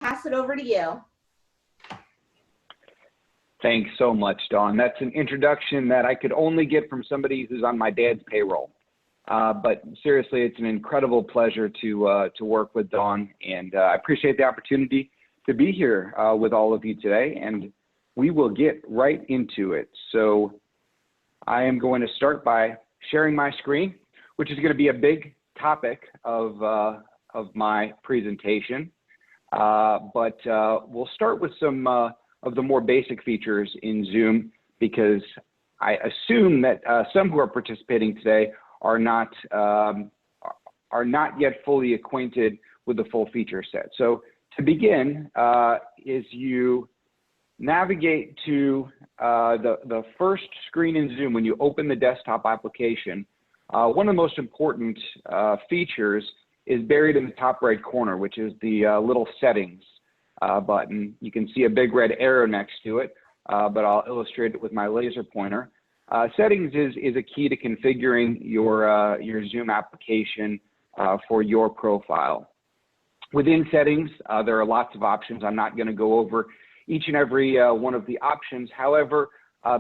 pass it over to you. Thanks so much, Dawn. That's an introduction that I could only get from somebody who's on my dad's payroll. But seriously, it's an incredible pleasure to work with Dawn, and I appreciate the opportunity to be here with all of you today, and we will get right into it. So I am going to start by sharing my screen, which is going to be a big topic of my presentation. But we'll start with some of the more basic features in Zoom, because I assume that some who are participating today are not yet fully acquainted with the full feature set. So to begin, is you navigate to the first screen in Zoom when you open the desktop application. One of the most important features is buried in the top right corner, which is the little settings button. You can see a big red arrow next to it, but I'll illustrate it with my laser pointer. Settings is a key to configuring your Zoom application for your profile. Within settings, there are lots of options. I'm not going to go over each and every one of the options. However,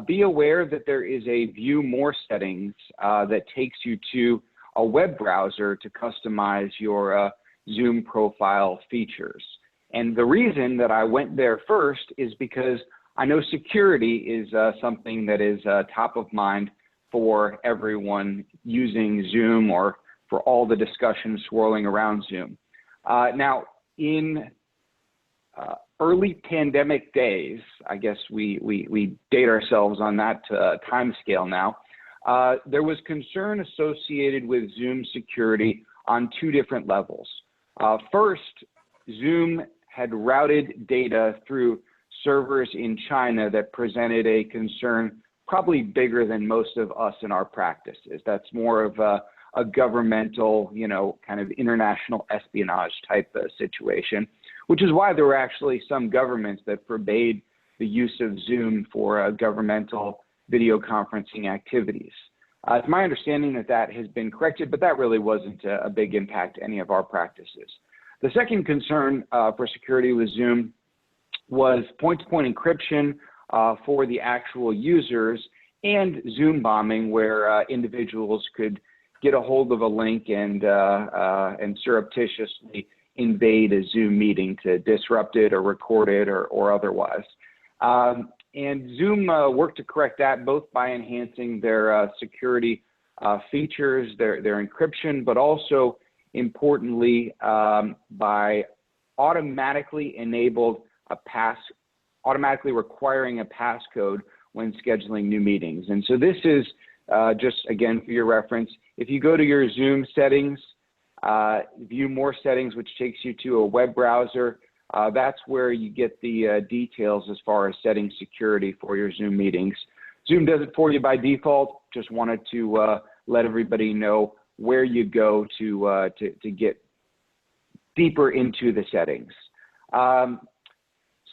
be aware that there is a View More settings that takes you to a web browser to customize your Zoom profile features. And the reason that I went there first is because I know security is something that is top of mind for everyone using Zoom, or for all the discussions swirling around Zoom. Now, in early pandemic days, I guess we date ourselves on that time scale now, there was concern associated with Zoom security on two different levels. First, Zoom had routed data through servers in China that presented a concern probably bigger than most of us in our practices. That's more of a governmental, kind of international espionage type of situation, which is why there were actually some governments that forbade the use of Zoom for governmental video conferencing activities. It's my understanding that that has been corrected, but that really wasn't a big impact to any of our practices. The second concern for security with Zoom was point-to-point encryption for the actual users, and Zoom bombing, where individuals could get a hold of a link and surreptitiously invade a Zoom meeting to disrupt it or record it or otherwise. And Zoom worked to correct that, both by enhancing their security features, their encryption, but also importantly by automatically requiring a passcode when scheduling new meetings. And so this is just again for your reference. If you go to your Zoom settings, View More settings, which takes you to a web browser, that's where you get the details as far as setting security for your Zoom meetings. Zoom does it for you by default. Just wanted to let everybody know where you go to get deeper into the settings.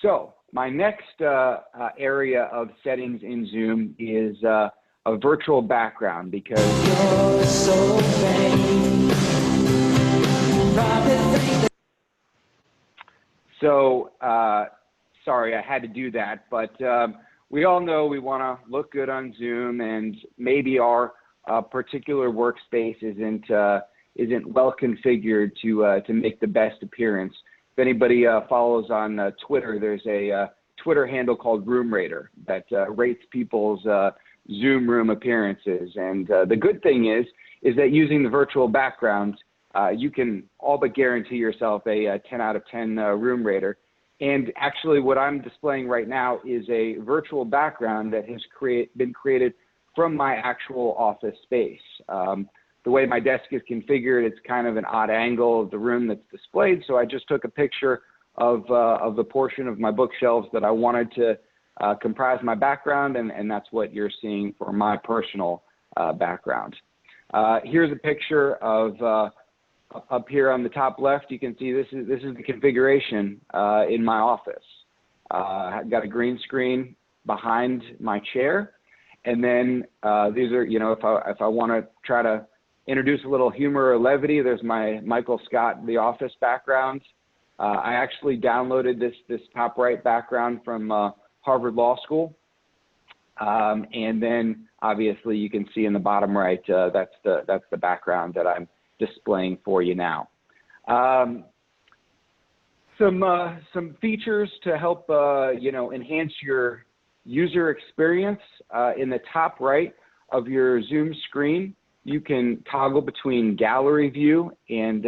So my next area of settings in Zoom is a virtual background, because sorry, I had to do that, but we all know we want to look good on Zoom, and maybe our particular workspace isn't well configured to make the best appearance. If anybody follows on Twitter, there's a Twitter handle called Room Rater that rates people's Zoom room appearances. And the good thing is that using the virtual background, you can all but guarantee yourself a 10 out of 10 room rater. And actually what I'm displaying right now is a virtual background that has been created from my actual office space. The way my desk is configured, it's kind of an odd angle of the room that's displayed. So I just took a picture of the portion of my bookshelves that I wanted to comprise my background, and that's what you're seeing for my personal background. Here's a picture of up here on the top left. You can see this is the configuration in my office. I've got a green screen behind my chair, and then these are, if I want to try to introduce a little humor or levity, there's my Michael Scott The Office background. I actually downloaded this top right background from Harvard Law School. And then obviously you can see in the bottom right, that's the background that I'm displaying for you now. Some features to help, enhance your user experience. In the top right of your Zoom screen, you can toggle between gallery view and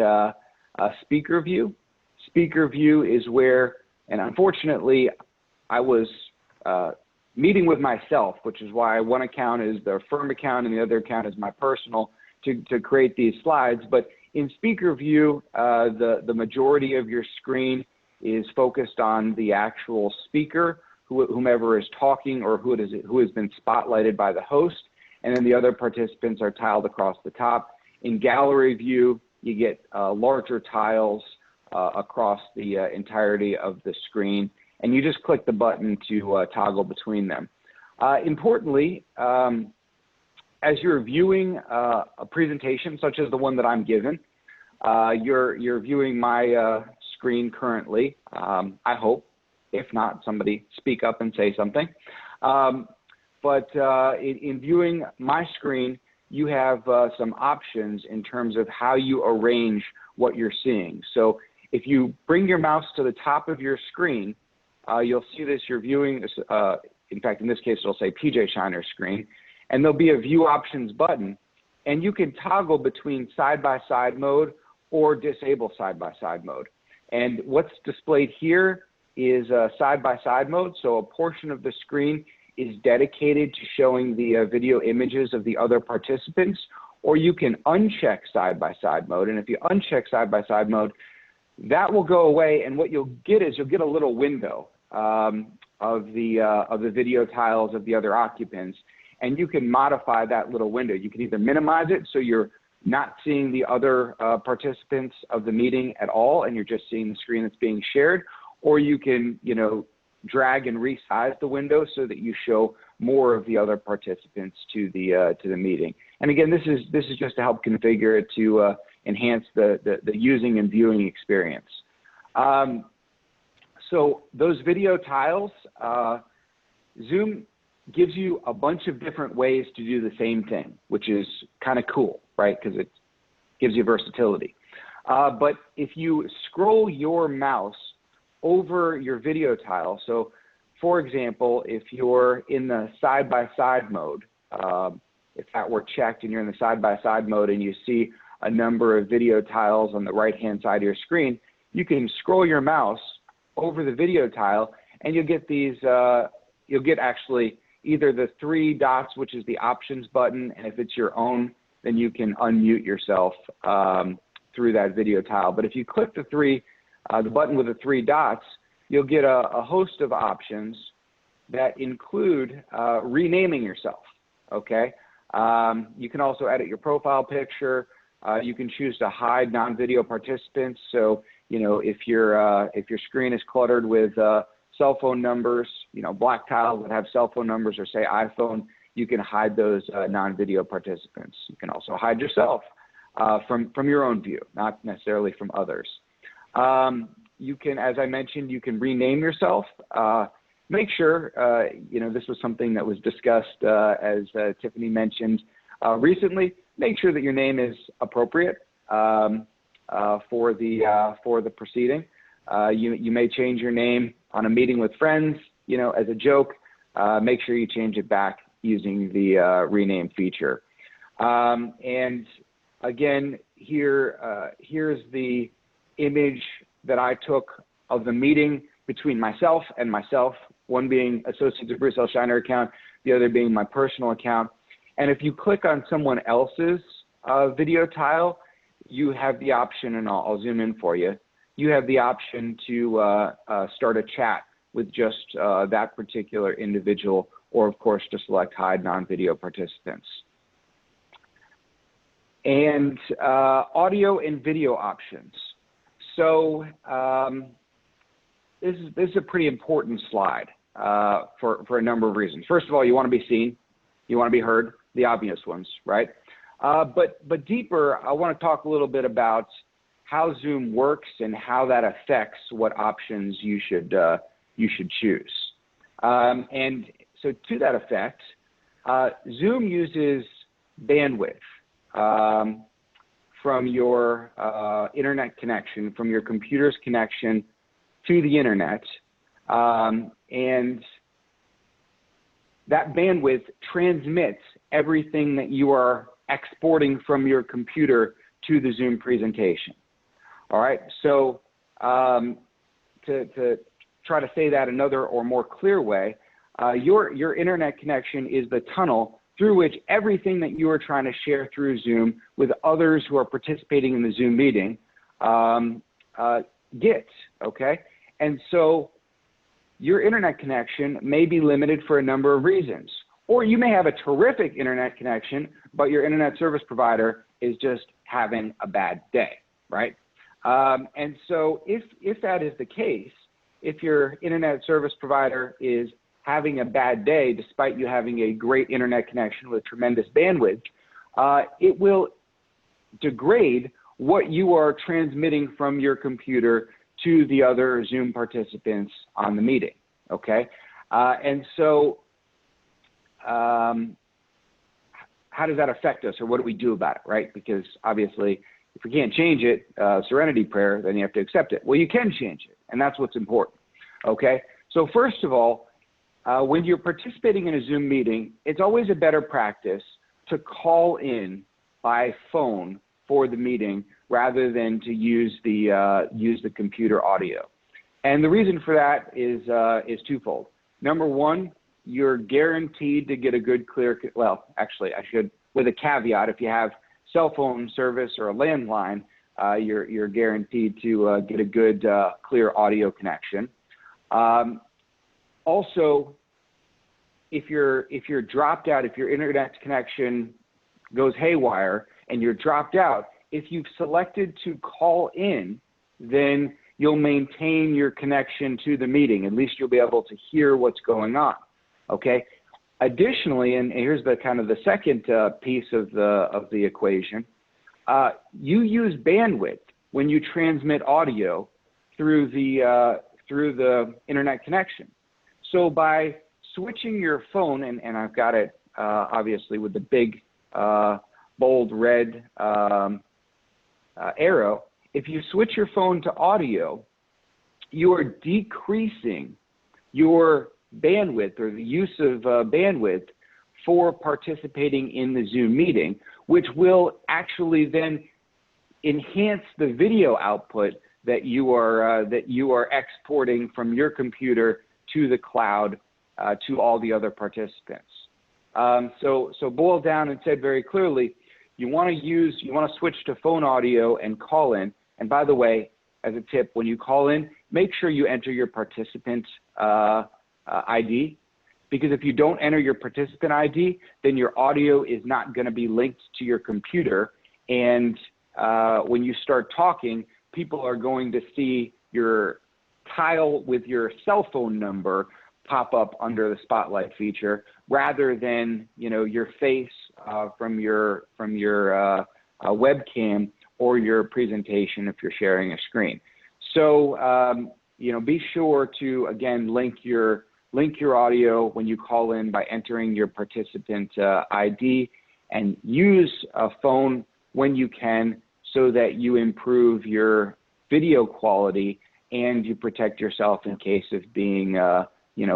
speaker view. Speaker view is where, and unfortunately, I was meeting with myself, which is why one account is the firm account and the other account is my personal to create these slides. But in speaker view, the majority of your screen is focused on the actual speaker, whomever is talking or who has been spotlighted by the host, and then the other participants are tiled across the top. In gallery view, you get larger tiles across the entirety of the screen, and you just click the button to toggle between them. Importantly, as you're viewing a presentation such as the one that I'm given, you're viewing my screen currently, I hope. If not, somebody speak up and say something. But in viewing my screen, you have some options in terms of how you arrange what you're seeing. So if you bring your mouse to the top of your screen, you'll see this, you're viewing, in fact, in this case, it'll say PJ Shiner's screen, and there'll be a view options button, and you can toggle between side-by-side mode or disable side-by-side mode. And what's displayed here is side-by-side mode, so a portion of the screen is dedicated to showing the video images of the other participants, or you can uncheck side-by-side mode. And if you uncheck side-by-side mode, that will go away, and what you'll get is you'll get a little window of the video tiles of the other occupants, and you can modify that little window. You can either minimize it so you're not seeing the other participants of the meeting at all, and you're just seeing the screen that's being shared, or you can, drag and resize the window so that you show more of the other participants to the meeting. And again, this is just to help configure it to enhance the using and viewing experience. So those video tiles, Zoom gives you a bunch of different ways to do the same thing, which is kind of cool, right? Because it gives you versatility. But if you scroll your mouse over your video tile, so for example, if you're in the side-by-side mode, if that were checked and you're in the side-by-side mode and you see a number of video tiles on the right-hand side of your screen, you can scroll your mouse over the video tile and you'll get these, you'll get actually either the three dots, which is the options button, and if it's your own, then you can unmute yourself through that video tile. But if you click the button with the three dots, you'll get a host of options that include renaming yourself, okay? You can also edit your profile picture. You can choose to hide non-video participants. So, if your screen is cluttered with cell phone numbers, black tiles that have cell phone numbers or say iPhone, you can hide those non-video participants. You can also hide yourself from your own view, not necessarily from others. You can, as I mentioned, you can rename yourself. Make sure, this was something that was discussed as Tiffany mentioned recently. Make sure that your name is appropriate for the proceeding. You may change your name on a meeting with friends, as a joke. Make sure you change it back using the rename feature. And again, here's the image that I took of the meeting between myself and myself, one being associated with Bruce L. Shiner account, the other being my personal account. And if you click on someone else's video tile, you have the option, and I'll zoom in for you, you have the option to start a chat with just that particular individual, or of course to select hide non-video participants. And audio and video options. So this is a pretty important slide for a number of reasons. First of all, you want to be seen, you want to be heard, the obvious ones, right? But deeper, I want to talk a little bit about how Zoom works and how that affects what options you should choose. And so to that effect, Zoom uses bandwidth from your internet connection, from your computer's connection to the internet, and that bandwidth transmits everything that you are exporting from your computer to the Zoom presentation. All right, so to try to say that another or more clear way, your internet connection is the tunnel through which everything that you are trying to share through Zoom with others who are participating in the Zoom meeting gets, okay? And so your internet connection may be limited for a number of reasons. Or you may have a terrific internet connection, but your internet service provider is just having a bad day, right? And so if that is the case, if your internet service provider is having a bad day despite you having a great internet connection with tremendous bandwidth, it will degrade what you are transmitting from your computer to the other Zoom participants on the meeting, okay? And so how does that affect us, or what do we do about it, right? Because obviously, if we can't change it, serenity prayer, then you have to accept it. Well, you can change it, and that's what's important, okay? So first of all, when you're participating in a Zoom meeting, it's always a better practice to call in by phone for the meeting rather than to use the computer audio. And the reason for that is twofold. Number one, you're guaranteed to get a good, clear, well, actually, I should, with a caveat, if you have cell phone service or a landline, you're guaranteed to get a good, clear audio connection. Also, if you're dropped out, if your internet connection goes haywire and you're dropped out, if you've selected to call in, then you'll maintain your connection to the meeting. At least you'll be able to hear what's going on, okay? Additionally, and here's the kind of the second piece of the equation, you use bandwidth when you transmit audio through the internet connection. So by switching your phone, and I've got it obviously with the big bold red arrow, if you switch your phone to audio, you are decreasing your bandwidth or the use of bandwidth for participating in the Zoom meeting, which will actually then enhance the video output that you are exporting from your computer to the cloud to all the other participants. So boiled down and said very clearly, you want to switch to phone audio and call in. And by the way, as a tip, when you call in, make sure you enter your participant ID, because if you don't enter your participant ID, then your audio is not going to be linked to your computer. And when you start talking, people are going to see your tile with your cell phone number pop up under the spotlight feature, rather than your face from your webcam or your presentation if you're sharing a screen. So be sure to again link your audio when you call in by entering your participant ID, and use a phone when you can so that you improve your video quality and you protect yourself in case of being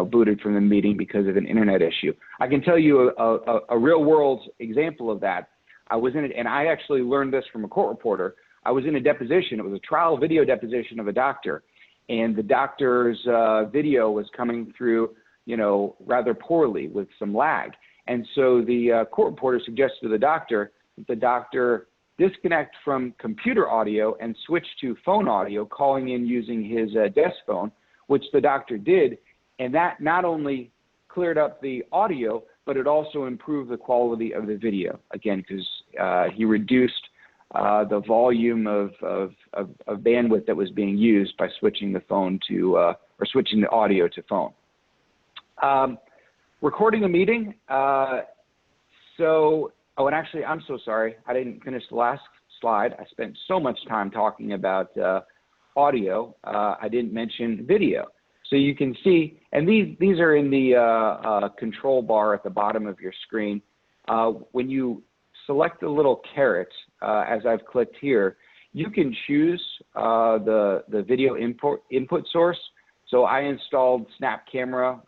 booted from the meeting because of an internet issue. I can tell you a real world example of that. I was in it, and I actually learned this from a court reporter. I was in a deposition. It was a trial video deposition of a doctor, and the doctor's video was coming through, rather poorly with some lag. And so the court reporter suggested to the doctor that the doctor disconnect from computer audio and switch to phone audio, calling in using his desk phone, which the doctor did. And that not only cleared up the audio, but it also improved the quality of the video, again, because he reduced the volume of bandwidth that was being used by switching the phone to, or switching the audio to phone. Recording a meeting. And actually, I'm so sorry, I didn't finish the last slide, I spent so much time talking about audio, I didn't mention video. So you can see, and these are in the control bar at the bottom of your screen. When you select the little caret, as I've clicked here, you can choose the video input source. So I installed Snap Camera.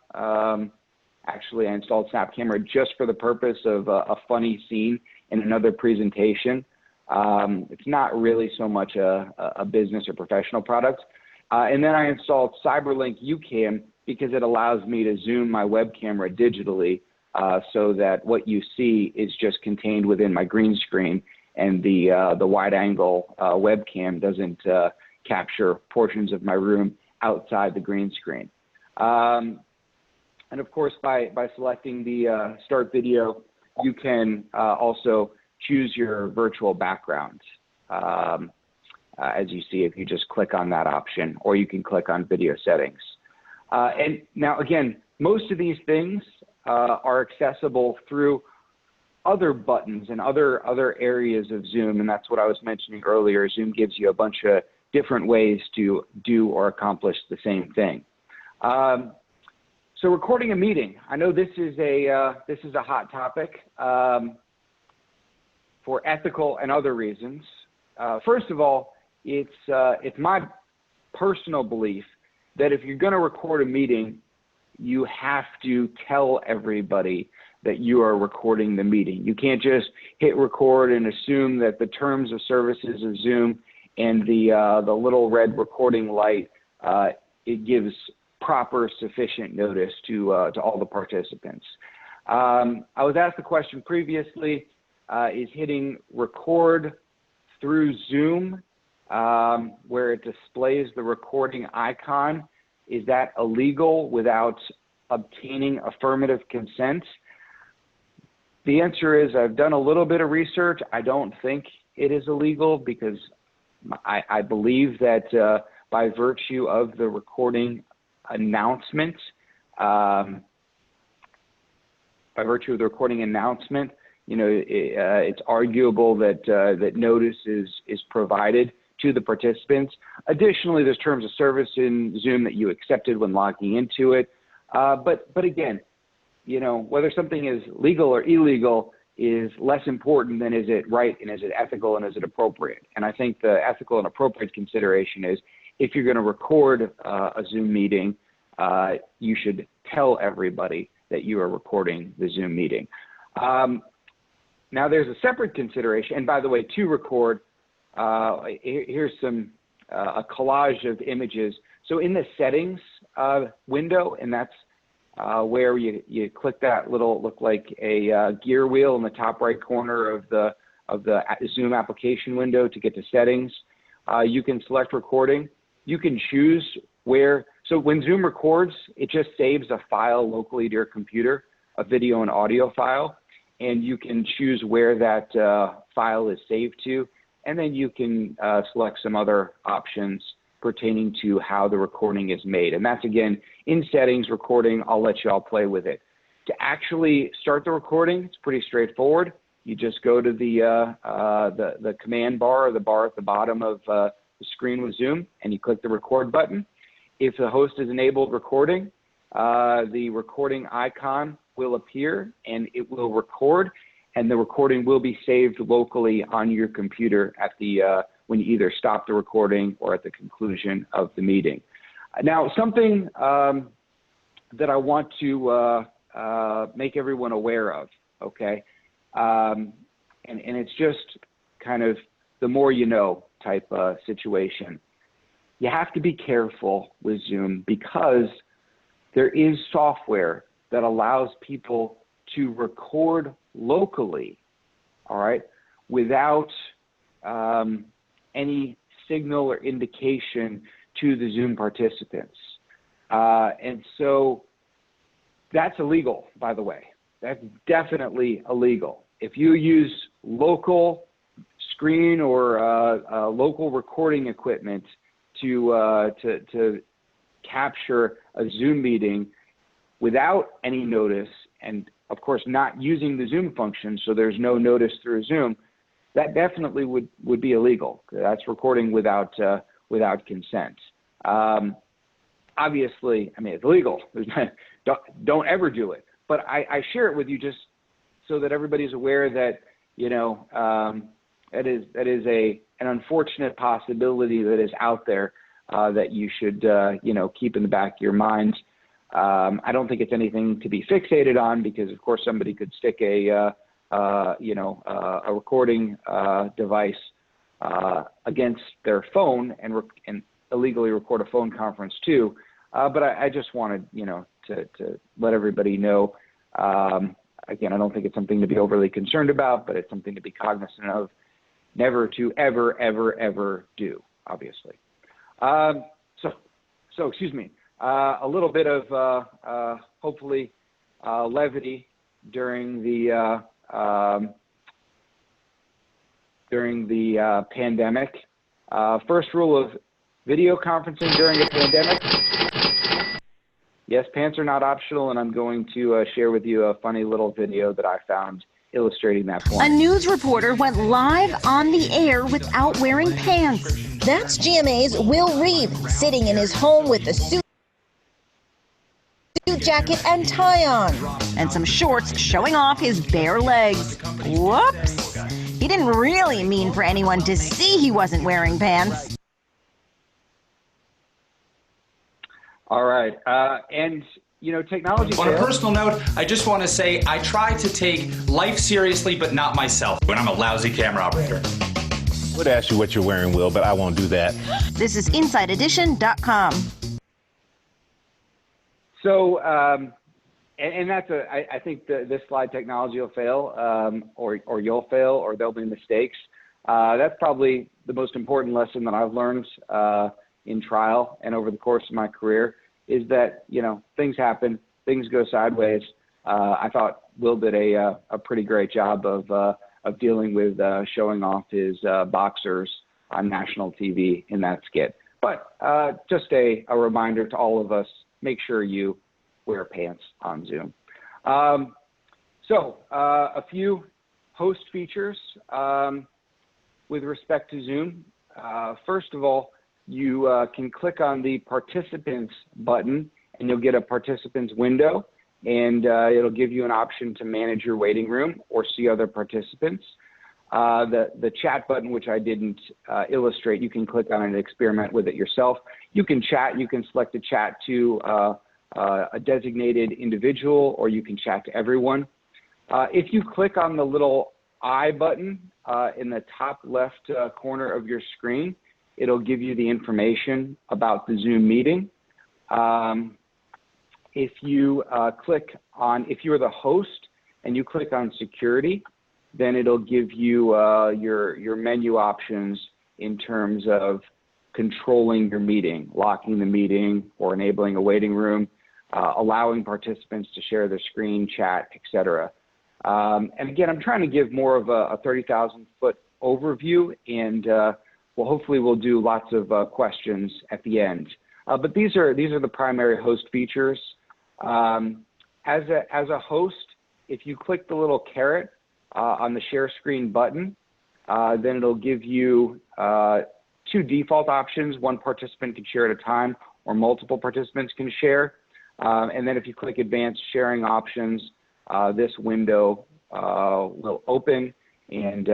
Actually, I installed Snap Camera just for the purpose of a funny scene in another presentation. It's not really so much a business or professional product. And then I installed CyberLink UCam because it allows me to zoom my web camera digitally so that what you see is just contained within my green screen, and the wide angle webcam doesn't capture portions of my room outside the green screen. And of course, by selecting the start video, you can also choose your virtual background, as you see if you just click on that option, or you can click on video settings. And now again, most of these things are accessible through other buttons and other areas of Zoom, and that's what I was mentioning earlier. Zoom gives you a bunch of different ways to do or accomplish the same thing. So recording a meeting, I know this is a hot topic for ethical and other reasons. First of all, it's my personal belief that if you're going to record a meeting, you have to tell everybody that you are recording the meeting. You can't just hit record and assume that the terms of services of Zoom and the little red recording light, it gives proper, sufficient notice to all the participants. I was asked the question previously, is hitting record through Zoom, where it displays the recording icon, is that illegal without obtaining affirmative consent? The answer is I've done a little bit of research. I don't think it is illegal because I believe that by virtue of the recording announcement, you know, it's arguable that that notice is provided to the participants. Additionally, there's terms of service in Zoom that you accepted when logging into it. But again, you know, whether something is legal or illegal is less important than is it right and is it ethical and is it appropriate. And I think the ethical and appropriate consideration is if you're going to record a Zoom meeting, you should tell everybody that you are recording the Zoom meeting. Now there's a separate consideration, and by the way, to record, here's a collage of images. So in the settings window, and that's where you click that little, look like a gear wheel in the top right corner of the Zoom application window to get to settings. You can select recording. You can choose where, so when Zoom records, it just saves a file locally to your computer, a video and audio file, and you can choose where that file is saved to, and then you can select some other options pertaining to how the recording is made. And that's, again, in settings, recording. I'll let you all play with it. To actually start the recording, it's pretty straightforward. You just go to the command bar, or the bar at the bottom of the screen with Zoom, and you click the record button. If the host has enabled recording, the recording icon will appear and it will record, and the recording will be saved locally on your computer at the when you either stop the recording or at the conclusion of the meeting. Now, something that I want to make everyone aware of, okay? And it's just kind of the more you know type situation. You have to be careful with Zoom because there is software that allows people to record locally, all right, without any signal or indication to the Zoom participants. And so that's illegal, by the way. That's definitely illegal. If you use local screen or local recording equipment to capture a Zoom meeting without any notice, and of course not using the Zoom function, so there's no notice through Zoom, that definitely would be illegal. That's recording without consent. Obviously, I mean, it's legal. Don't ever do it. But I share it with you just so that everybody's aware that, you know, that is an unfortunate possibility that is out there that you should, you know, keep in the back of your mind. I don't think it's anything to be fixated on because, of course, somebody could stick a recording device against their phone and illegally record a phone conference too. But I just wanted, you know, to let everybody know. Again, I don't think it's something to be overly concerned about, but it's something to be cognizant of. Never to ever do, obviously. So excuse me. A little bit of hopefully levity during the pandemic. First rule of video conferencing during a pandemic. Yes, pants are not optional, and I'm going to share with you a funny little video that I found illustrating that point. A news reporter went live on the air without wearing pants. That's GMA's Will Reeve, sitting in his home with a suit jacket and tie on. And some shorts showing off his bare legs. Whoops! He didn't really mean for anyone to see he wasn't wearing pants. All right. And, you know, technology... On a personal note, I just want to say I try to take life seriously, but not myself, when I'm a lousy camera operator. I would ask you what you're wearing, Will, but I won't do that. This is InsideEdition.com. So, and that's I think this slide technology will fail, or you'll fail, or there'll be mistakes. That's probably the most important lesson that I've learned in trial and over the course of my career is that, you know, things happen, things go sideways. I thought Will did a pretty great job of dealing with showing off his boxers on national TV in that skit. But just a reminder to all of us, make sure you wear pants on Zoom. So a few host features with respect to Zoom. First of all, you can click on the participants button and you'll get a participants window, and it'll give you an option to manage your waiting room or see other participants. The chat button, which I didn't illustrate, you can click on it and experiment with it yourself. You can chat, you can select a chat to a designated individual, or you can chat to everyone. If you click on the little I button in the top left corner of your screen, it'll give you the information about the Zoom meeting. If you if you're the host and you click on security, then it'll give you your menu options in terms of controlling your meeting, locking the meeting or enabling a waiting room, allowing participants to share their screen, chat, etc. And again, I'm trying to give more of a 30,000-foot overview, and well, hopefully we'll do lots of questions at the end. But these are the primary host features. As a host, if you click the little caret on the share screen button, then it'll give you two default options. One participant can share at a time, or multiple participants can share. And then if you click advanced sharing options, this window will open and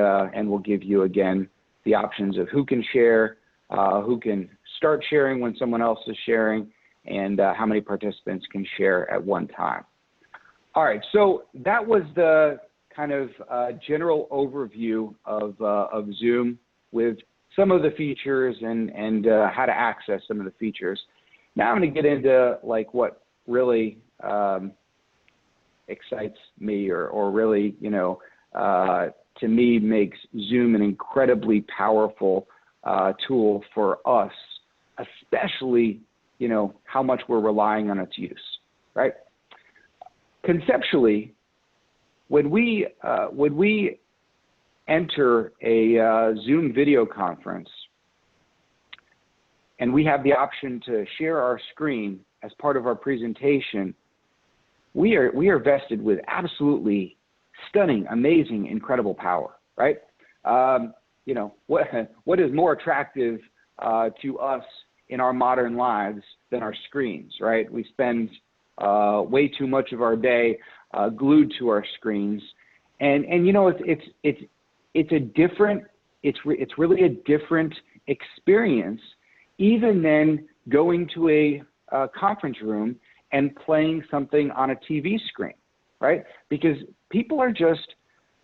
will give you again the options of who can share, who can start sharing when someone else is sharing, and how many participants can share at one time. All right, so that was the kind of general overview of Zoom with some of the features and how to access some of the features. Now I'm going to get into like what really excites me or really, you know, to me makes Zoom an incredibly powerful tool for us, especially, you know, how much we're relying on its use, right? Conceptually, when we enter a Zoom video conference and we have the option to share our screen as part of our presentation, we are vested with absolutely stunning, amazing, incredible power, right? You know, what is more attractive to us in our modern lives than our screens, right? We spend way too much of our day glued to our screens, and you know, it's a different, it's really a different experience, even than going to a conference room and playing something on a TV screen, right? Because people are just,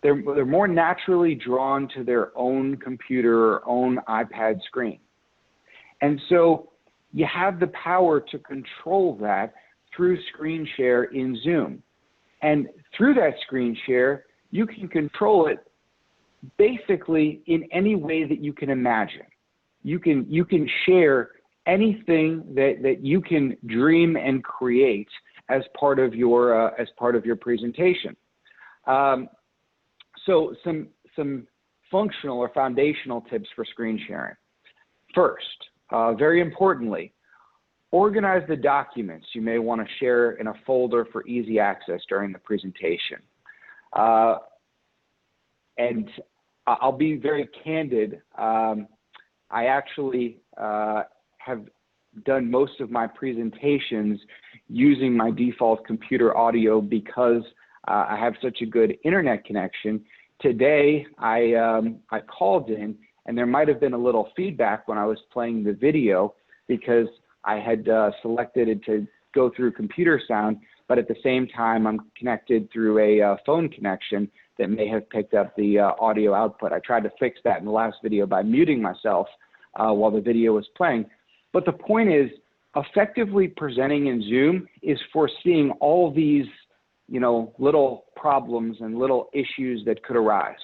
they're more naturally drawn to their own computer or own iPad screen. And so you have the power to control that through screen share in Zoom. And through that screen share, you can control it basically in any way that you can imagine. You can share anything that you can dream and create as part of your presentation. So some functional or foundational tips for screen sharing. First, very importantly, organize the documents you may want to share in a folder for easy access during the presentation. And I'll be very candid. I actually have done most of my presentations using my default computer audio because I have such a good internet connection. Today, I called in, and there might have been a little feedback when I was playing the video because I had selected it to go through computer sound, but at the same time, I'm connected through a phone connection that may have picked up the audio output. I tried to fix that in the last video by muting myself while the video was playing. But the point is, effectively presenting in Zoom is foreseeing all these, you know, little problems and little issues that could arise.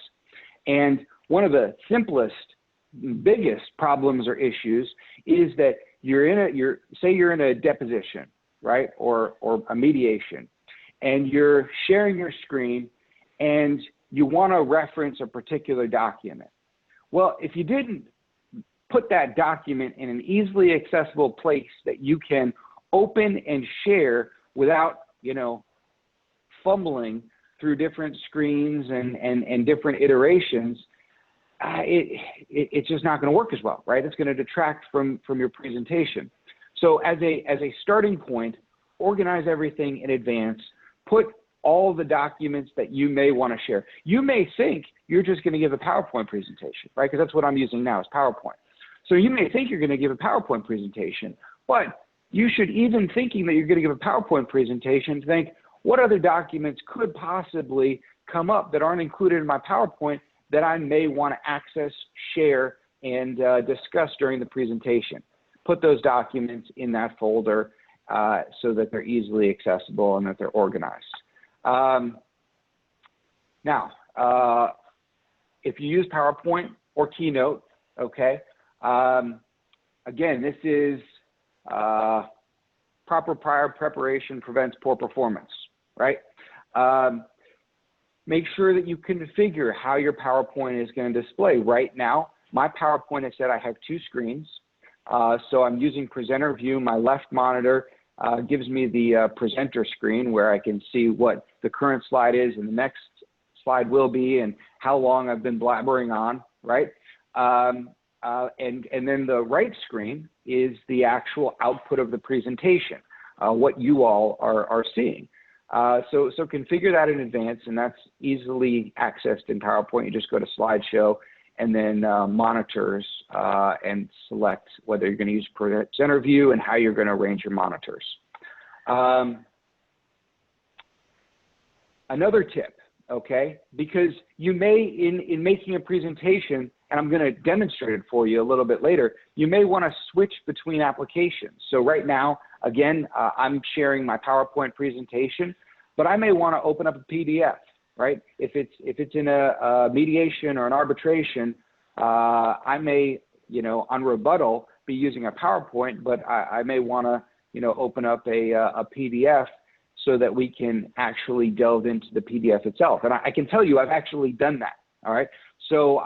And one of the simplest, biggest problems or issues is that say you're in a deposition, right, or a mediation, and you're sharing your screen and you want to reference a particular document. Well, if you didn't put that document in an easily accessible place that you can open and share without, you know, fumbling through different screens and different iterations, it's just not going to work as well, right? It's going to detract from your presentation. So as a starting point, organize everything in advance. Put all the documents that you may want to share. You may think you're just going to give a PowerPoint presentation, right? Because that's what I'm using now is PowerPoint. So you may think you're going to give a PowerPoint presentation, but you should, even thinking that you're going to give a PowerPoint presentation, think, what other documents could possibly come up that aren't included in my PowerPoint that I may want to access, share, and discuss during the presentation? Put those documents in that folder so that they're easily accessible and that they're organized. Now, if you use PowerPoint or Keynote, okay, again, this is proper prior preparation prevents poor performance, right? Make sure that you configure how your PowerPoint is going to display. Right now, my PowerPoint is that I have two screens. So I'm using presenter view. My left monitor gives me the presenter screen where I can see what the current slide is and the next slide will be and how long I've been blabbering on, right? And then the right screen is the actual output of the presentation, what you all are seeing. So configure that in advance, and that's easily accessed in PowerPoint. You just go to slideshow and then monitors and select whether you're going to use presenter view and how you're going to arrange your monitors. Another tip, okay, because you may, in making a presentation, and I'm going to demonstrate it for you a little bit later, you may want to switch between applications. So right now, again, I'm sharing my PowerPoint presentation, but I may want to open up a PDF, right? If it's in a mediation or an arbitration, I may, you know, on rebuttal be using a PowerPoint, but I may want to, you know, open up a PDF so that we can actually delve into the PDF itself. And I can tell you, I've actually done that. All right. So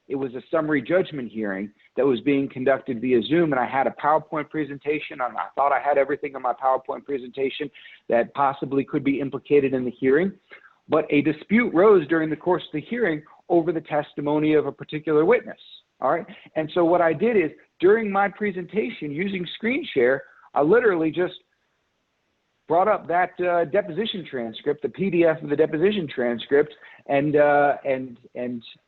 it was a summary judgment hearing that was being conducted via Zoom, and I had a PowerPoint presentation, and I thought I had everything in my PowerPoint presentation that possibly could be implicated in the hearing. but a dispute rose during the course of the hearing over the testimony of a particular witness. All right. And so what I did is during my presentation using screen share, I literally just brought up that deposition transcript, the PDF of the deposition transcript, and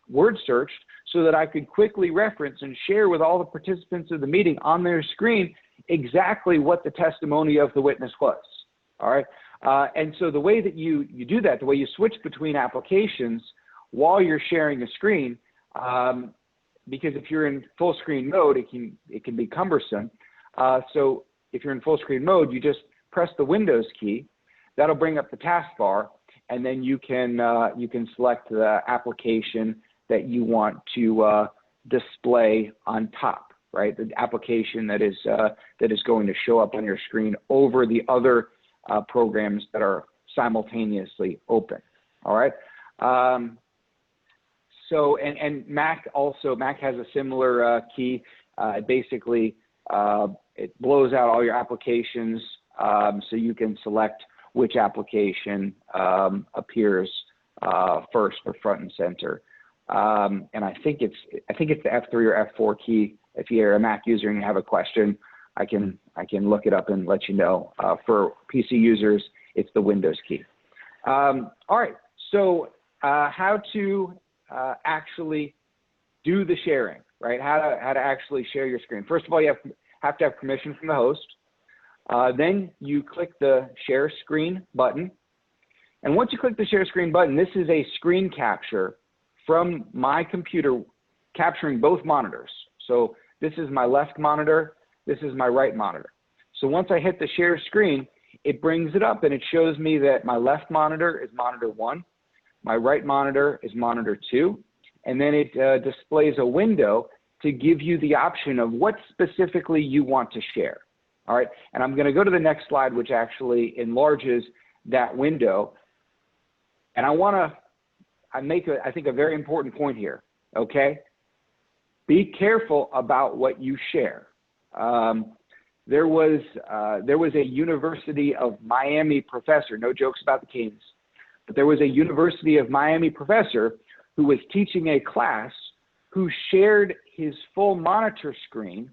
word searched so that I could quickly reference and share with all the participants of the meeting on their screen exactly what the testimony of the witness was. All right. And so the way that you do that, the way you switch between applications while you're sharing a screen, because if you're in full screen mode, it can be cumbersome. So if you're in full screen mode, you just press the Windows key. That'll bring up the taskbar, and then you can select the application that you want to display on top, right? The application that is going to show up on your screen over the other programs that are simultaneously open. All right. So and Mac has a similar key. Basically, it blows out all your applications, so you can select which application appears first or front and center. And I think it's the F3 or F4 key. If you're a Mac user and you have a question, I can look it up and let you know. For PC users, it's the Windows key. All right. So how to actually do the sharing, right? How to actually share your screen. First of all, you have to have permission from the host. Then you click the share screen button. And once you click the share screen button, this is a screen capture from my computer capturing both monitors. So this is my left monitor, this is my right monitor. So once I hit the share screen, it brings it up and it shows me that my left monitor is monitor 1, my right monitor is monitor 2, and then it displays a window to give you the option of what specifically you want to share. All right, and I'm going to go to the next slide, which actually enlarges that window. And I make I think a very important point here. Okay, be careful about what you share. There was a University of Miami professor, no jokes about the Canes, but there was a University of Miami professor who was teaching a class who shared his full monitor screen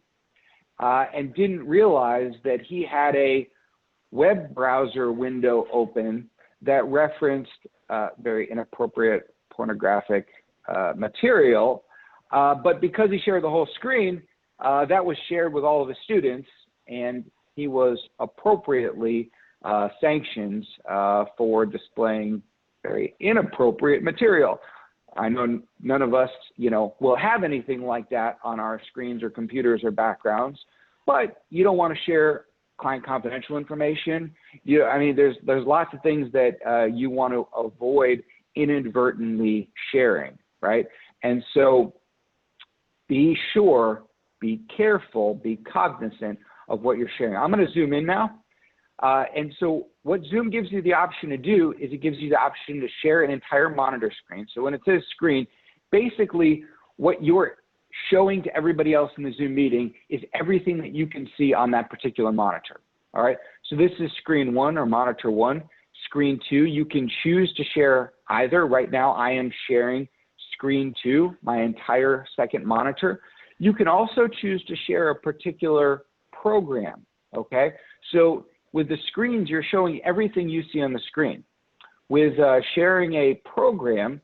and didn't realize that he had a web browser window open that referenced very inappropriate pornographic material. But because he shared the whole screen, that was shared with all of the students, and he was appropriately sanctioned for displaying very inappropriate material. I know none of us, will have anything like that on our screens or computers or backgrounds, but you don't want to share client confidential information. There's lots of things that you want to avoid inadvertently sharing, right? And so be sure, be careful, be cognizant of what you're sharing. I'm going to zoom in now. And so what Zoom gives you the option to do is it gives you the option to share an entire monitor screen. So when it says screen, basically what you're showing to everybody else in the Zoom meeting is everything that you can see on that particular monitor. All right. So this is screen 1 or monitor 1. Screen 2, you can choose to share either. Right now I am sharing screen 2, my entire second monitor. You can also choose to share a particular program. Okay. So with the screens, you're showing everything you see on the screen. With sharing a program,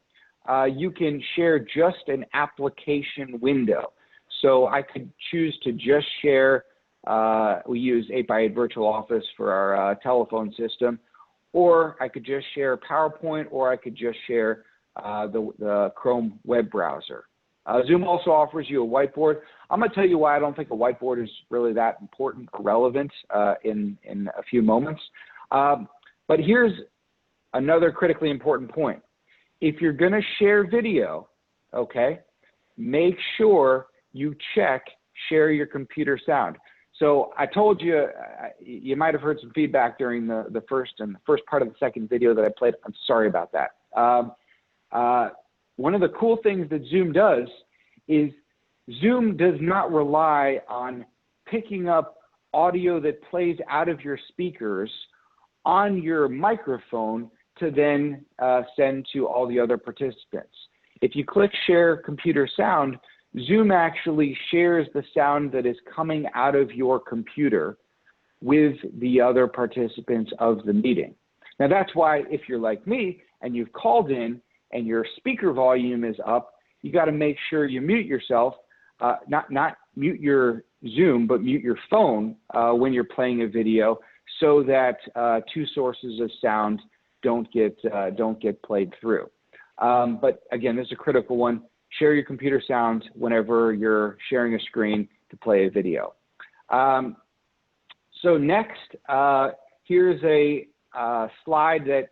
you can share just an application window. So I could choose to just share, we use 8x8 Virtual Office for our telephone system, or I could just share PowerPoint, or I could just share the Chrome web browser. Zoom also offers you a whiteboard. I'm going to tell you why I don't think a whiteboard is really that important or relevant in a few moments. But here's another critically important point. If you're going to share video, okay, make sure you check share your computer sound. So I told you, you might have heard some feedback during the first part of the second video that I played. I'm sorry about that. One of the cool things that Zoom does is Zoom does not rely on picking up audio that plays out of your speakers on your microphone to then send to all the other participants. If you click Share Computer Sound, Zoom actually shares the sound that is coming out of your computer with the other participants of the meeting. Now that's why if you're like me and you've called in and your speaker volume is up, you got to make sure you mute yourself, not mute your Zoom, but mute your phone when you're playing a video, so that two sources of sound don't get played through. But again, this is a critical one. Share your computer sound whenever you're sharing a screen to play a video. So next, here's a slide that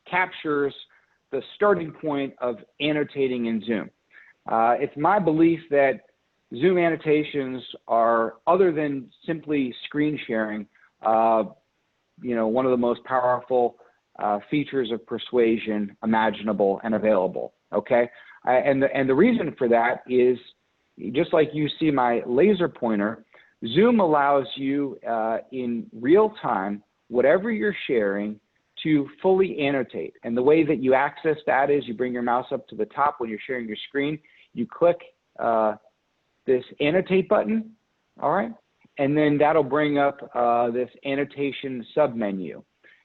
captures the starting point of annotating in Zoom. It's my belief that Zoom annotations are, other than simply screen sharing, one of the most powerful features of persuasion imaginable and available. Okay, and the reason for that is, just like you see my laser pointer, Zoom allows you in real time, whatever you're sharing, to fully annotate. And the way that you access that is you bring your mouse up to the top when you're sharing your screen, you click this annotate button, all right? And then that'll bring up this annotation submenu.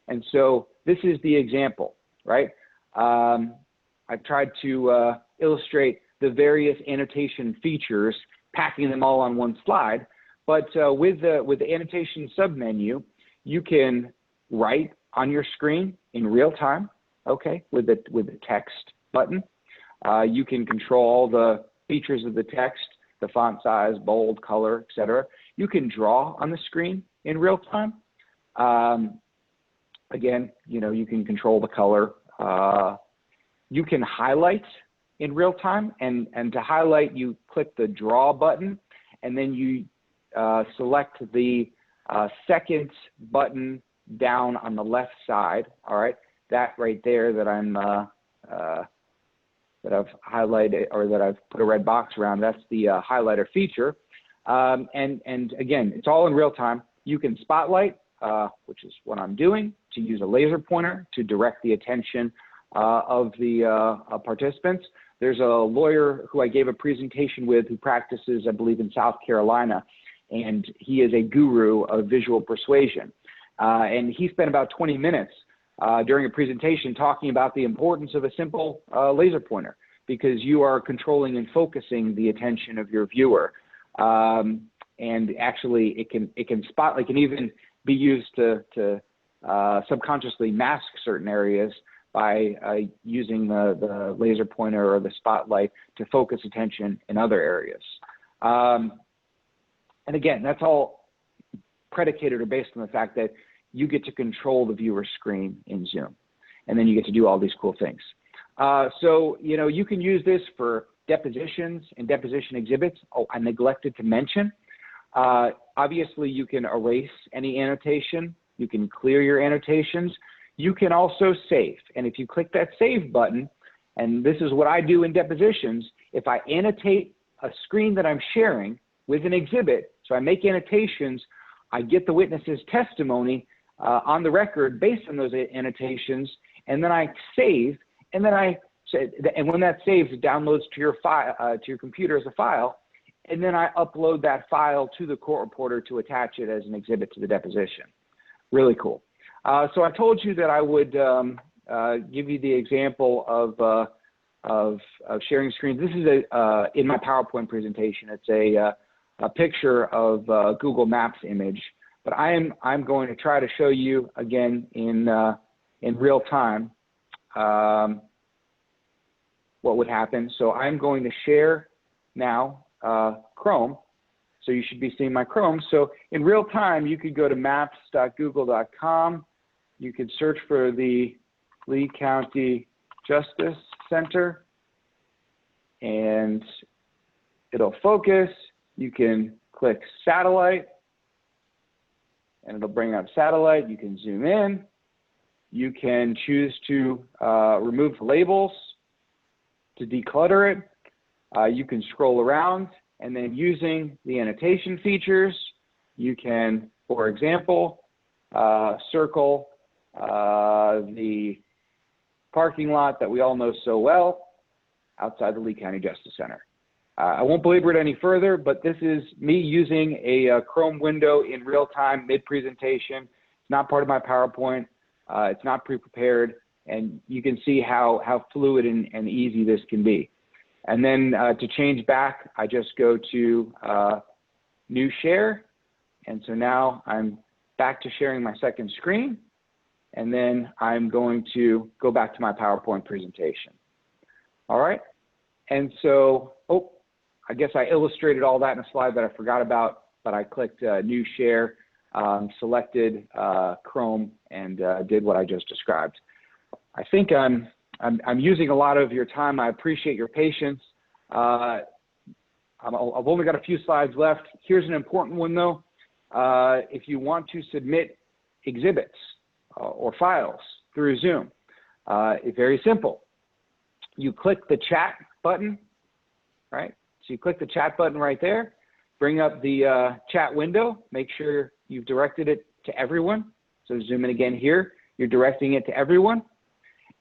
And so this is the example, right? I've tried to illustrate the various annotation features, packing them all on one slide. But with the annotation submenu, you can write on your screen in real time, okay, with the text button. You can control all the features of the text, the font size, bold, color, etc. You can draw on the screen in real time. Again, you can control the color. You can highlight in real time, and to highlight, you click the draw button, and then you select the second button down on the left side. All right, that right there that that I've highlighted, or that I've put a red box around, that's the highlighter feature. And again, it's all in real time. You can spotlight, which is what I'm doing, to use a laser pointer to direct the attention of the participants. There's a lawyer who I gave a presentation with who practices, I believe, in South Carolina, and he is a guru of visual persuasion. And he spent about 20 minutes during a presentation talking about the importance of a simple laser pointer, because you are controlling and focusing the attention of your viewer. And actually, it can even be used to subconsciously mask certain areas by using the laser pointer or the spotlight to focus attention in other areas. And again, that's all predicated or based on the fact that you get to control the viewer screen in Zoom, and then you get to do all these cool things. So, you can use this for depositions and deposition exhibits. Oh, I neglected to mention, obviously you can erase any annotation. You can clear your annotations. You can also save. And if you click that save button, and this is what I do in depositions, if I annotate a screen that I'm sharing with an exhibit, so I make annotations, I get the witness's testimony on the record based on those annotations, and then I save, and when that saves, it downloads to your file, to your computer as a file, and then I upload that file to the court reporter to attach it as an exhibit to the deposition. Really cool. So I told you that I would give you the example of sharing screens. This is in my PowerPoint presentation. It's a picture of Google Maps image, but I'm going to try to show you again in real time what would happen. So I'm going to share now Chrome. So you should be seeing my Chrome. So in real time, you could go to maps.google.com. You could search for the Lee County Justice Center, and it'll focus. You can click satellite, and it'll bring up satellite. You can zoom in. You can choose to remove labels to declutter it. You can scroll around, and then using the annotation features, you can, for example, circle the parking lot that we all know so well outside the Lee County Justice Center. I won't belabor it any further, but this is me using a Chrome window in real time, mid-presentation. It's not part of my PowerPoint. It's not pre-prepared, and you can see how fluid and easy this can be. And then to change back, I just go to New Share, and so now I'm back to sharing my second screen, and then I'm going to go back to my PowerPoint presentation. All right, and so, I guess I illustrated all that in a slide that I forgot about, but I clicked New Share, selected Chrome, and did what I just described. I think I'm using a lot of your time. I appreciate your patience. I've only got a few slides left. Here's an important one, though. If you want to submit exhibits or files through Zoom, it's very simple. You click the chat button, right? So you click the chat button right there, bring up the chat window, make sure you've directed it to everyone. So zoom in again here, you're directing it to everyone.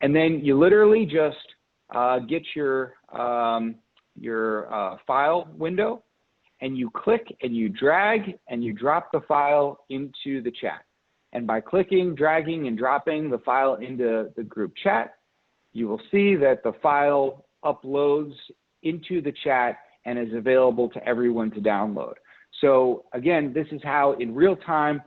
And then you literally just get your file window, and you click and you drag and you drop the file into the chat. And by clicking, dragging, and dropping the file into the group chat, you will see that the file uploads into the chat and is available to everyone to download. So again, this is how in real time,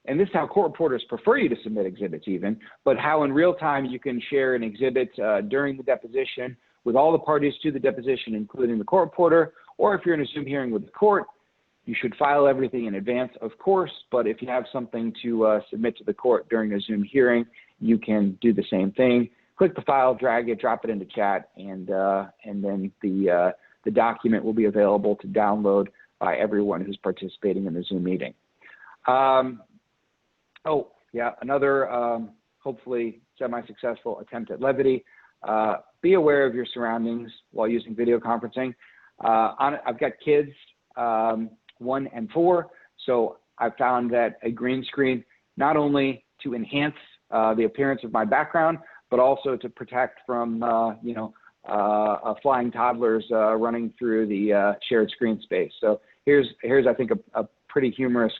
and this is how court reporters prefer you to submit exhibits even, but how in real time you can share an exhibit during the deposition with all the parties to the deposition, including the court reporter, or if you're in a Zoom hearing with the court, you should file everything in advance, of course, but if you have something to submit to the court during a Zoom hearing, you can do the same thing. Click the file, drag it, drop it into chat, and then the document will be available to download by everyone who's participating in the Zoom meeting. Another hopefully semi-successful attempt at levity. Be aware of your surroundings while using video conferencing. I've got kids, 1 and 4, so I found that a green screen, not only to enhance the appearance of my background, but also to protect from, flying toddlers running through the shared screen space. So here's I think, a pretty humorous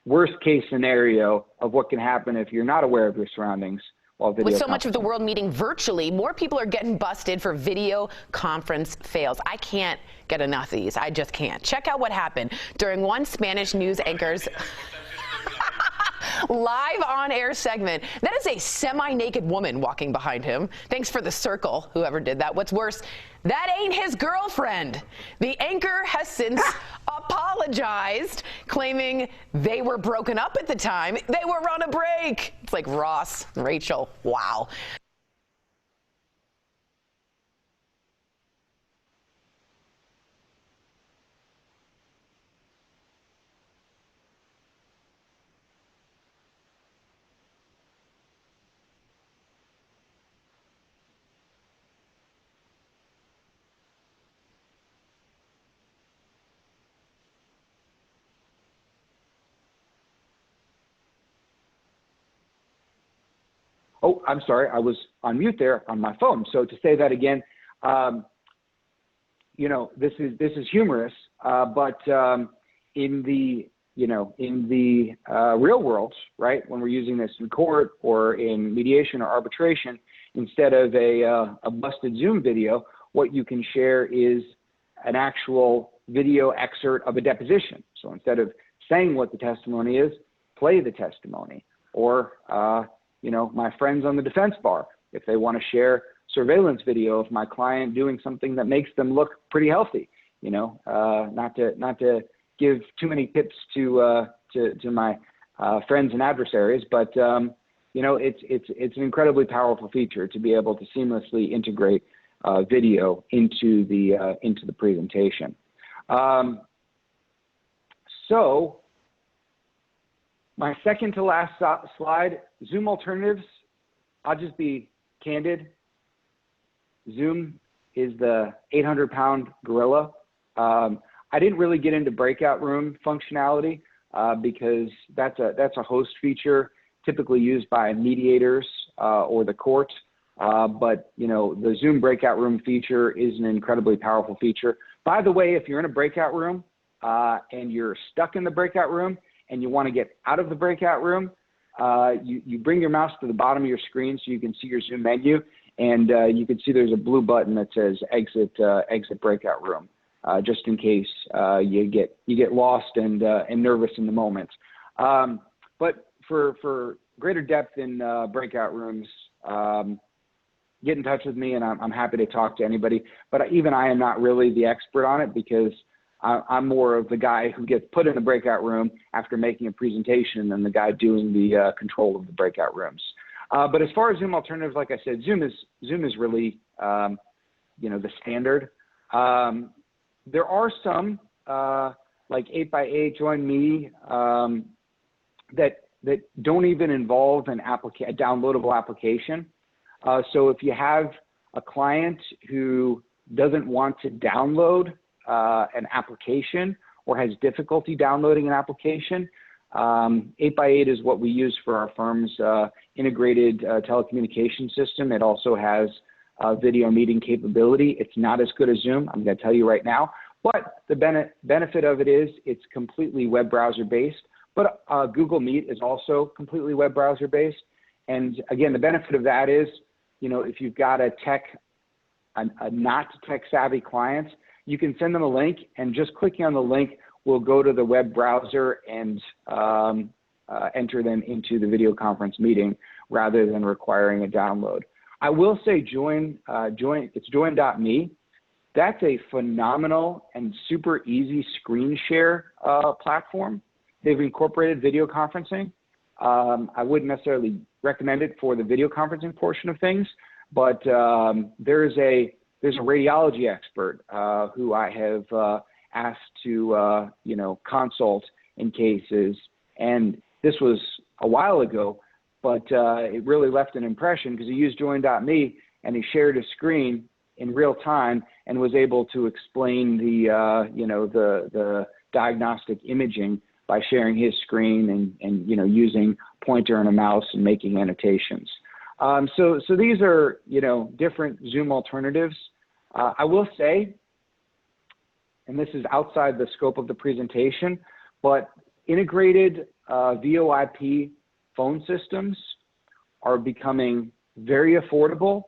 worst case scenario of what can happen if you're not aware of your surroundings while video With so much of the world meeting virtually, more people are getting busted for video conference fails. I can't get enough of these. I just can't. Check out what happened during one Spanish news anchor's live on-air segment. That is a semi-naked woman walking behind him. Thanks for the circle, whoever did that. What's worse, that ain't his girlfriend. The anchor has since apologized, claiming they were broken up at the time. They were on a break. It's like Ross and Rachel. Wow. Oh, I'm sorry, I was on mute there on my phone. So to say that again, this is humorous, but in the real world, right, when we're using this in court or in mediation or arbitration, instead of a busted Zoom video, what you can share is an actual video excerpt of a deposition. So instead of saying what the testimony is, play the testimony. Or my friends on the defense bar, if they want to share surveillance video of my client doing something that makes them look pretty healthy, not to give too many tips to my friends and adversaries, but it's an incredibly powerful feature to be able to seamlessly integrate video into the presentation. So my second to last slide, Zoom alternatives. I'll just be candid. Zoom is the 800-pound gorilla. I didn't really get into breakout room functionality because that's a host feature typically used by mediators or the court But, you know, the Zoom breakout room feature is an incredibly powerful feature. By the way, if you're in a breakout room and you're stuck in the breakout room and you want to get out of the breakout room, you bring your mouse to the bottom of your screen so you can see your Zoom menu, and you can see there's a blue button that says exit breakout room, just in case you get lost and nervous in the moment. But for greater depth in breakout rooms, get in touch with me, and I'm happy to talk to anybody. But even I am not really the expert on it, because I'm more of the guy who gets put in a breakout room after making a presentation than the guy doing the control of the breakout rooms. But as far as Zoom alternatives, like I said, Zoom is really, you know, the standard. There are some like 8x8, Join Me, that don't even involve a downloadable application. So if you have a client who doesn't want to download an application or has difficulty downloading an application, 8x8 is what we use for our firm's integrated telecommunication system. It also has video meeting capability. It's not as good as Zoom, I'm going to tell you right now, but the benefit of it is it's completely web browser based. But Google Meet is also completely web browser based. And again, the benefit of that is, you know, if you've got a not tech savvy client, you can send them a link, and just clicking on the link will go to the web browser and enter them into the video conference meeting rather than requiring a download. I will say it's join.me. That's a phenomenal and super easy screen share platform. They've incorporated video conferencing. I wouldn't necessarily recommend it for the video conferencing portion of things, but there's a radiology expert who I have asked to you know, consult in cases, and this was a while ago, but it really left an impression because he used join.me and he shared his screen in real time and was able to explain the you know, the diagnostic imaging by sharing his screen and you know, using pointer and a mouse and making annotations. So these are, you know, different Zoom alternatives. I will say, and this is outside the scope of the presentation, but integrated VoIP phone systems are becoming very affordable,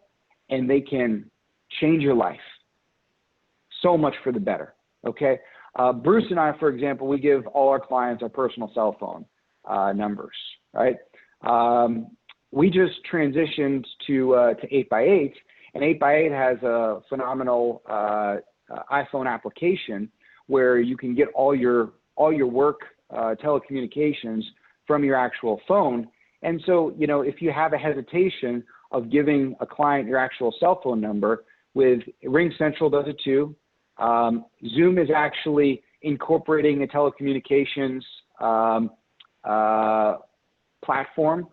and they can change your life so much for the better, okay? Bruce and I, for example, we give all our clients our personal cell phone numbers, right? We just transitioned to 8x8, and 8x8 has a phenomenal iPhone application where you can get all your work telecommunications from your actual phone. And so, you know, if you have a hesitation of giving a client your actual cell phone number, with RingCentral does it too. Zoom is actually incorporating a telecommunications platform.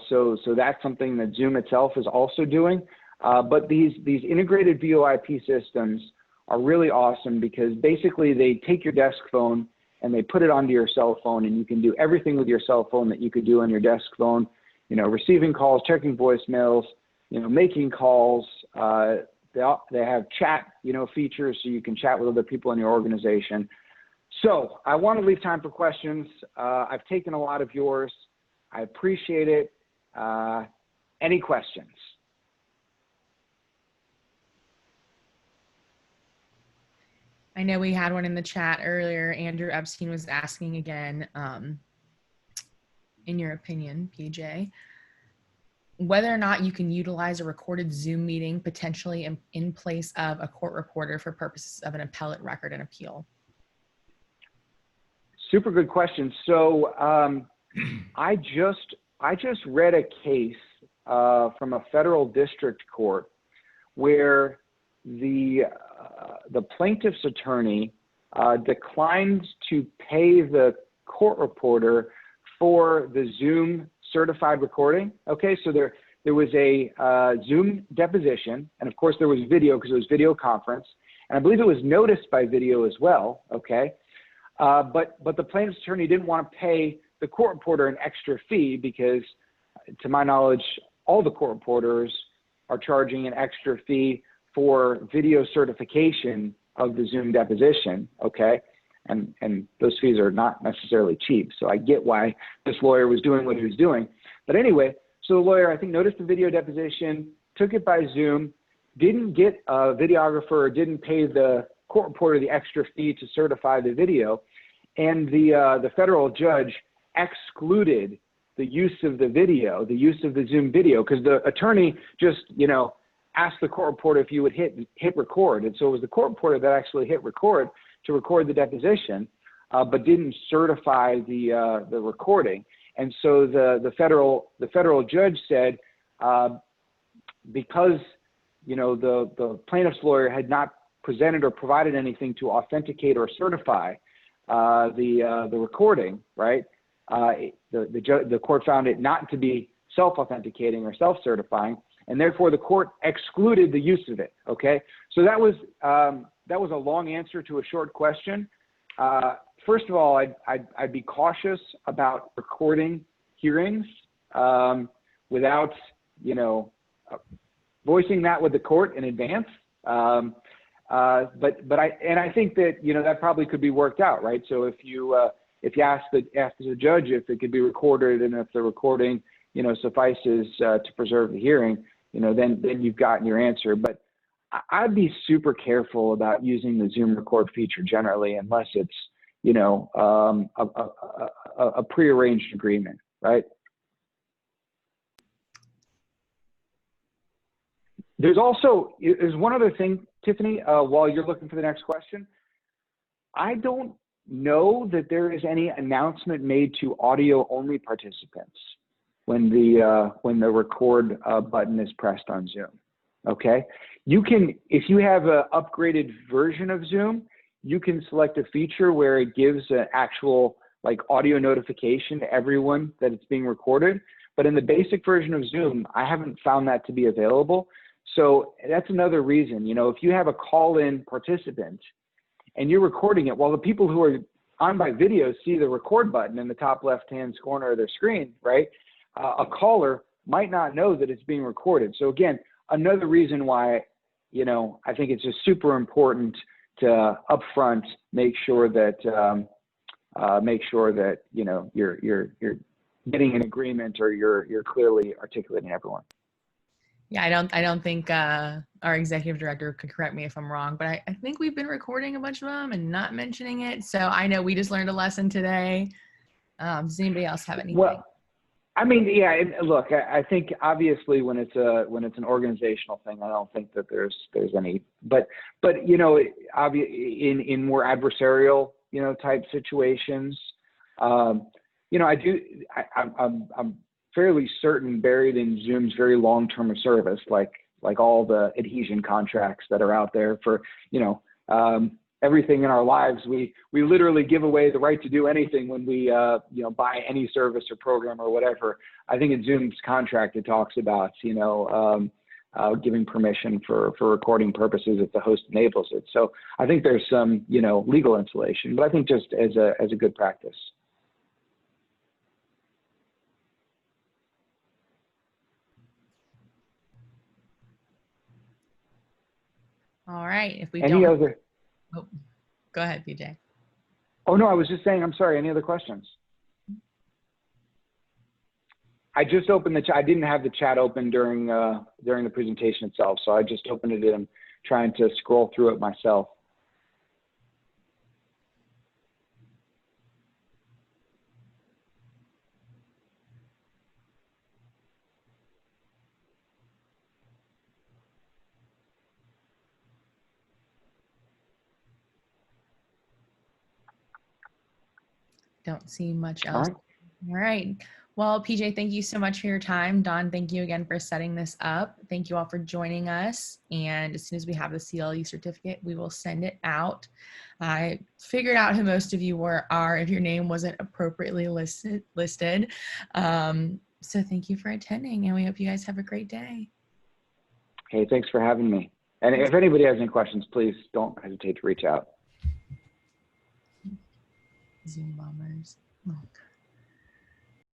So that's something that Zoom itself is also doing. But these integrated VoIP systems are really awesome because basically they take your desk phone and they put it onto your cell phone, and you can do everything with your cell phone that you could do on your desk phone. You know, receiving calls, checking voicemails, you know, making calls. They have chat, you know, features so you can chat with other people in your organization. So I want to leave time for questions. I've taken a lot of yours. I appreciate it. Any questions? I know we had one in the chat earlier. Andrew Epstein was asking again, in your opinion, PJ, whether or not you can utilize a recorded Zoom meeting potentially in place of a court reporter for purposes of an appellate record and appeal. Super good question. So I just read a case from a federal district court where the plaintiff's attorney declined to pay the court reporter for the Zoom certified recording. Okay, so there was a Zoom deposition, and of course there was video because it was video conference, and I believe it was noticed by video as well. Okay, but the plaintiff's attorney didn't want to pay the court reporter an extra fee because, to my knowledge, all the court reporters are charging an extra fee for video certification of the Zoom deposition, okay? And those fees are not necessarily cheap. So I get why this lawyer was doing what he was doing. But anyway, so the lawyer, I think, noticed the video deposition, took it by Zoom, didn't get a videographer, or didn't pay the court reporter the extra fee to certify the video. And the federal judge excluded the use of the video, the use of the Zoom video, because the attorney just, asked the court reporter if you would hit record. And so it was the court reporter that actually hit record to record the deposition, but didn't certify the recording. And so the federal judge said, because the plaintiff's lawyer had not presented or provided anything to authenticate or certify the recording, right? The court found it not to be self-authenticating or self-certifying, and therefore the court excluded the use of it. Okay, so that was a long answer to a short question. First of all, I'd be cautious about recording hearings without voicing that with the court in advance. But I think that that probably could be worked out, right? So if you ask the judge if it could be recorded, and if the recording suffices to preserve the hearing, then you've gotten your answer. But I'd be super careful about using the Zoom record feature generally, unless it's a prearranged agreement, right? There's one other thing, Tiffany, while you're looking for the next question. I don't know that there is any announcement made to audio only participants when the record button is pressed on Zoom. Okay, you can, if you have an upgraded version of Zoom, you can select a feature where it gives an actual audio notification to everyone that it's being recorded. But in the basic version of Zoom, I haven't found that to be available. So that's another reason, if you have a call-in participant and you're recording it, while the people who are on by video see the record button in the top left-hand corner of their screen, right? A caller might not know that it's being recorded. So again, another reason why, I think it's just super important to upfront make sure that you're getting an agreement, or you're clearly articulating everyone. Yeah, I don't think our executive director could correct me if I'm wrong, but I think we've been recording a bunch of them and not mentioning it. So I know we just learned a lesson today. Does anybody else have anything? Well, I mean, yeah. Look, I think obviously when it's an organizational thing, I don't think that there's any. But in more adversarial type situations, I'm fairly certain, buried in Zoom's very long term of service, like all the adhesion contracts that are out there for everything in our lives. We literally give away the right to do anything when we buy any service or program or whatever. I think in Zoom's contract it talks about giving permission for recording purposes if the host enables it. So I think there's some legal insulation, but I think just as a good practice. All right. If we Any other? Oh, go ahead, PJ. Oh no, I was just saying. I'm sorry. Any other questions? I just opened the chat. I didn't have the chat open during the presentation itself, so I just opened it and I'm trying to scroll through it myself. Don't see much else. All right. Well, PJ, thank you so much for your time. Don, thank you again for setting this up. Thank you all for joining us. And as soon as we have the CLE certificate, we will send it out. I figured out who most of you are if your name wasn't appropriately listed. So thank you for attending, and we hope you guys have a great day. Hey, thanks for having me. And if anybody has any questions, please don't hesitate to reach out. Zoom bombers. Oh, God.